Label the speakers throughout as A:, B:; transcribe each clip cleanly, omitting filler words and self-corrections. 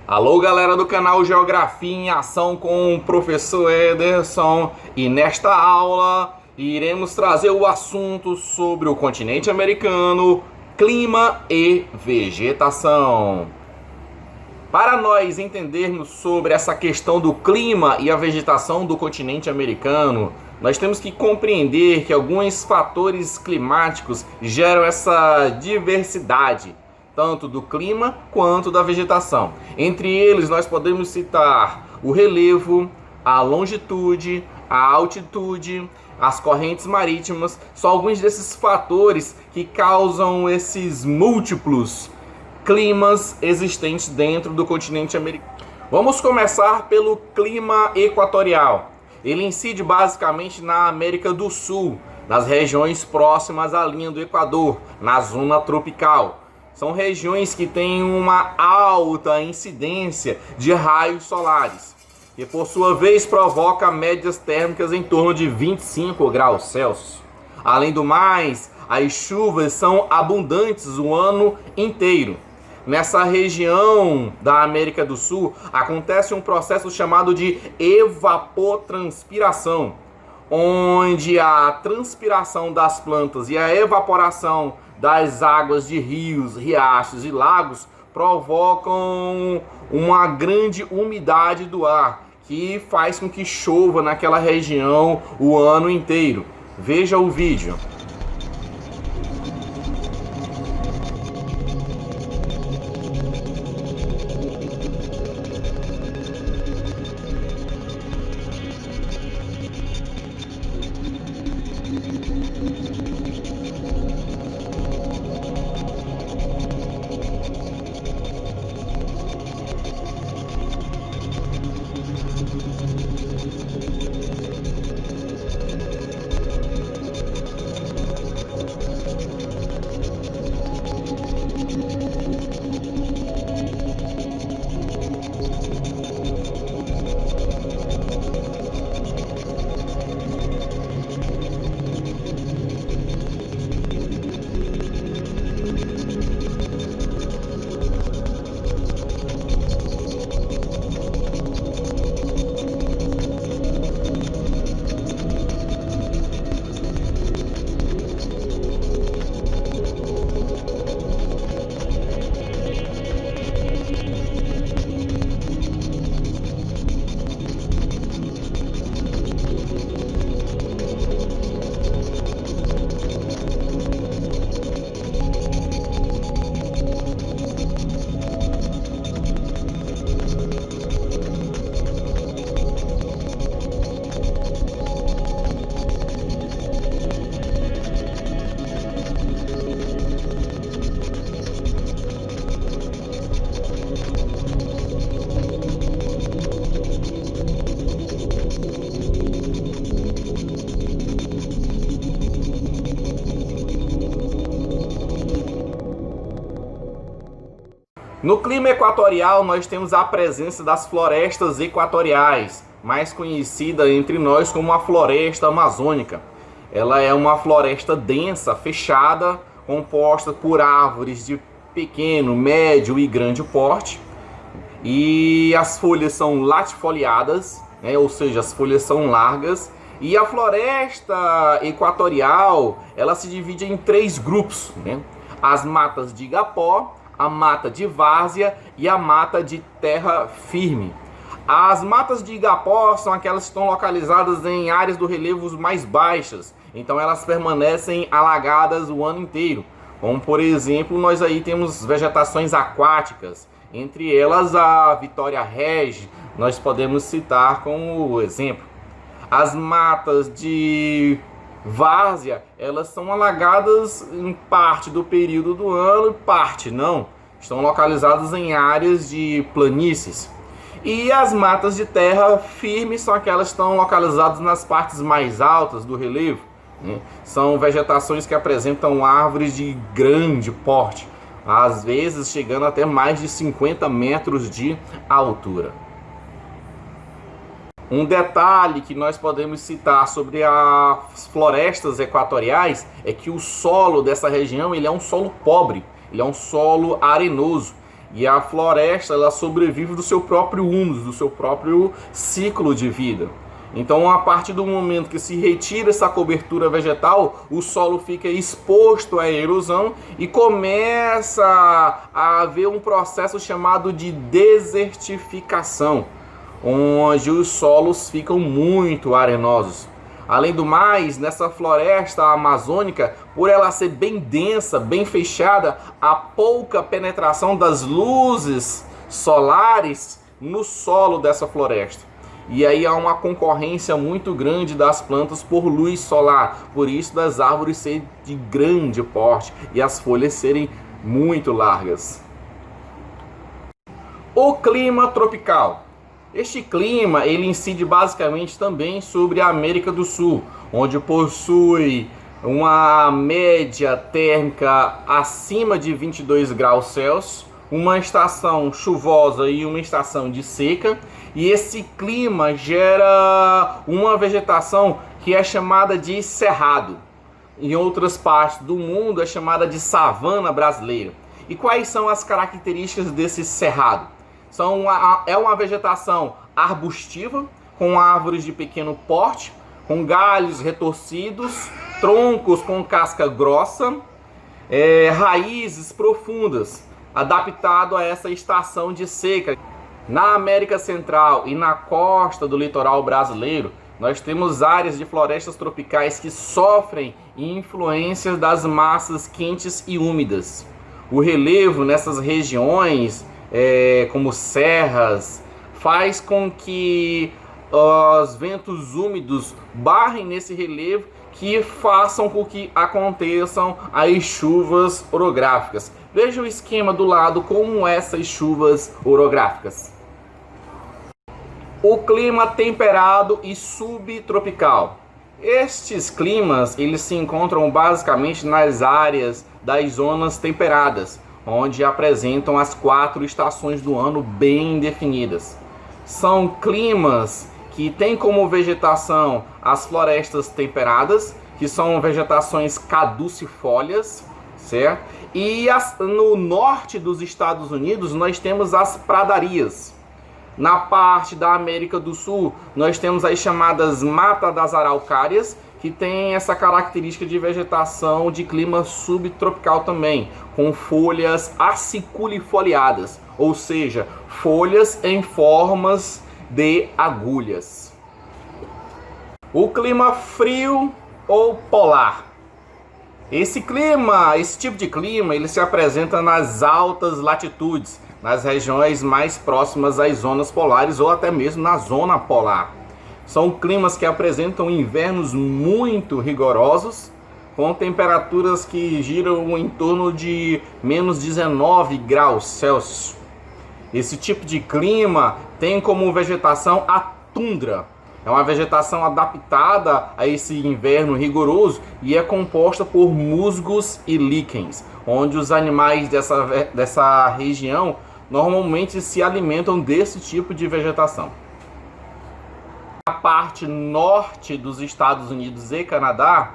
A: Alô, galera do canal Geografia em Ação com o professor Ederson, e nesta aula iremos trazer o assunto sobre o continente americano, clima e vegetação. Para nós entendermos sobre essa questão do clima e a vegetação do continente americano, nós temos que compreender que alguns fatores climáticos geram essa diversidade, tanto do clima quanto da vegetação. Entre eles, nós podemos citar o relevo, a longitude, a altitude, as correntes marítimas. São alguns desses fatores que causam esses múltiplos climas existentes dentro do continente americano. Vamos começar pelo clima equatorial. Ele incide basicamente na América do Sul, nas regiões próximas à linha do Equador, na zona tropical. São regiões que têm uma alta incidência de raios solares, que por sua vez provoca médias térmicas em torno de 25 graus Celsius. Além do mais, as chuvas são abundantes o ano inteiro. Nessa região da América do Sul acontece um processo chamado de evapotranspiração, onde a transpiração das plantas e a evaporação das águas de rios, riachos e lagos provocam uma grande umidade do ar, que faz com que chova naquela região o ano inteiro. Veja o vídeo. No clima equatorial, nós temos a presença das florestas equatoriais, mais conhecida entre nós como a floresta amazônica. Ela é uma floresta densa, fechada, composta por árvores de pequeno, médio e grande porte. E as folhas são latifoliadas, né? Ou seja, as folhas são largas. E a floresta equatorial, ela se divide em três grupos, né? As matas de igapó, a mata de várzea e a mata de terra firme. As matas de igapó são aquelas que estão localizadas em áreas do relevo mais baixas, então elas permanecem alagadas o ano inteiro. Como por exemplo, nós aí temos vegetações aquáticas, entre elas a Vitória Regi, nós podemos citar como exemplo. As matas de várzea, elas são alagadas em parte do período do ano, parte não. Estão localizadas em áreas de planícies. E as matas de terra firme são aquelas que estão localizadas nas partes mais altas do relevo, né? São vegetações que apresentam árvores de grande porte, às vezes chegando até mais de 50 metros de altura. Um detalhe que nós podemos citar sobre as florestas equatoriais é que o solo dessa região ele é um solo pobre, ele é um solo arenoso. E a floresta, ela sobrevive do seu próprio humus, do seu próprio ciclo de vida. Então, a partir do momento que se retira essa cobertura vegetal, o solo fica exposto à erosão e começa a haver um processo chamado de desertificação, onde os solos ficam muito arenosos. Além do mais, nessa floresta amazônica, por ela ser bem densa, bem fechada, há pouca penetração das luzes solares no solo dessa floresta. E aí há uma concorrência muito grande das plantas por luz solar, por isso das árvores serem de grande porte e as folhas serem muito largas. O clima tropical. Este clima ele incide basicamente também sobre a América do Sul, onde possui uma média térmica acima de 22 graus Celsius, uma estação chuvosa e uma estação de seca, e esse clima gera uma vegetação que é chamada de cerrado. Em outras partes do mundo é chamada de savana brasileira. E quais são as características desse cerrado? É uma vegetação arbustiva, com árvores de pequeno porte, com galhos retorcidos, troncos com casca grossa, raízes profundas, adaptado a essa estação de seca. Na América Central e na costa do litoral brasileiro, nós temos áreas de florestas tropicais que sofrem influências das massas quentes e úmidas. O relevo nessas regiões, como serras, faz com que os ventos úmidos barrem nesse relevo, que façam com que aconteçam as chuvas orográficas. Veja o esquema do lado como essas chuvas orográficas. O clima temperado e subtropical. Estes climas eles se encontram basicamente nas áreas das zonas temperadas, onde apresentam as 4 estações do ano bem definidas. São climas que têm como vegetação as florestas temperadas, que são vegetações caducifólias, certo? E no norte dos Estados Unidos nós temos as pradarias. Na parte da América do Sul nós temos as chamadas Mata das Araucárias, que tem essa característica de vegetação de clima subtropical também, com folhas aciculifoliadas, ou seja, folhas em formas de agulhas. O clima frio ou polar. Esse tipo de clima, ele se apresenta nas altas latitudes, nas regiões mais próximas às zonas polares ou até mesmo na zona polar. São climas que apresentam invernos muito rigorosos, com temperaturas que giram em torno de menos 19 graus Celsius. Esse tipo de clima tem como vegetação a tundra. É uma vegetação adaptada a esse inverno rigoroso e é composta por musgos e líquens, onde os animais dessa região normalmente se alimentam desse tipo de vegetação. Na parte norte dos Estados Unidos e Canadá,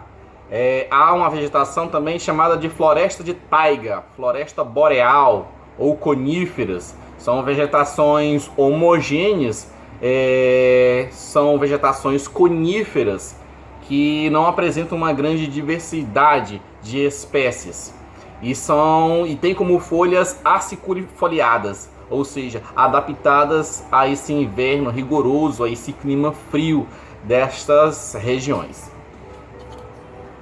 A: há uma vegetação também chamada de floresta de taiga, floresta boreal ou coníferas. São vegetações homogêneas, são vegetações coníferas que não apresentam uma grande diversidade de espécies e tem como folhas aciculifoliadas, ou seja, adaptadas a esse inverno rigoroso, a esse clima frio destas regiões.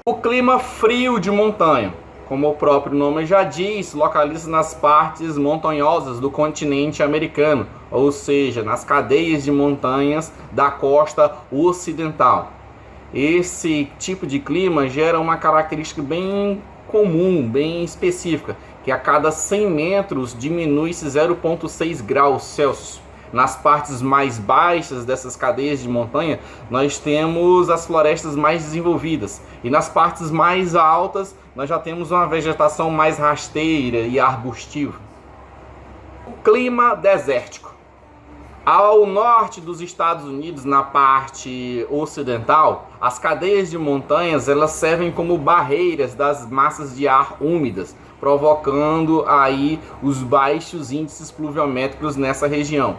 A: O clima frio de montanha, como o próprio nome já diz, localiza nas partes montanhosas do continente americano, ou seja, nas cadeias de montanhas da costa ocidental. Esse tipo de clima gera uma característica bem comum, bem específica, que a cada 100 metros diminui-se 0,6 graus Celsius. Nas partes mais baixas dessas cadeias de montanha, nós temos as florestas mais desenvolvidas. E nas partes mais altas, nós já temos uma vegetação mais rasteira e arbustiva. O clima desértico. Ao norte dos Estados Unidos, na parte ocidental, as cadeias de montanhas elas servem como barreiras das massas de ar úmidas, provocando aí os baixos índices pluviométricos nessa região.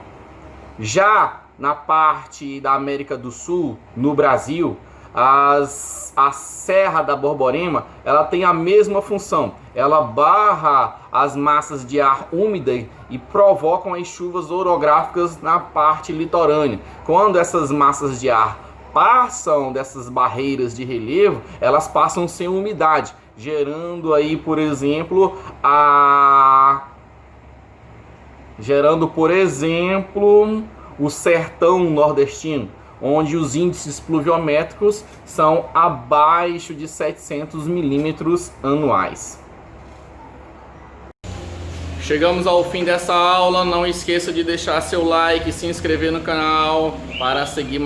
A: Já na parte da América do Sul, no Brasil, a Serra da Borborema ela tem a mesma função. Ela barra as massas de ar úmida e provocam as chuvas orográficas na parte litorânea. Quando essas massas de ar passam dessas barreiras de relevo, elas passam sem umidade, gerando aí, por exemplo, o sertão nordestino, onde os índices pluviométricos são abaixo de 700 milímetros anuais. Chegamos ao fim dessa aula. Não esqueça de deixar seu like, se inscrever no canal para seguir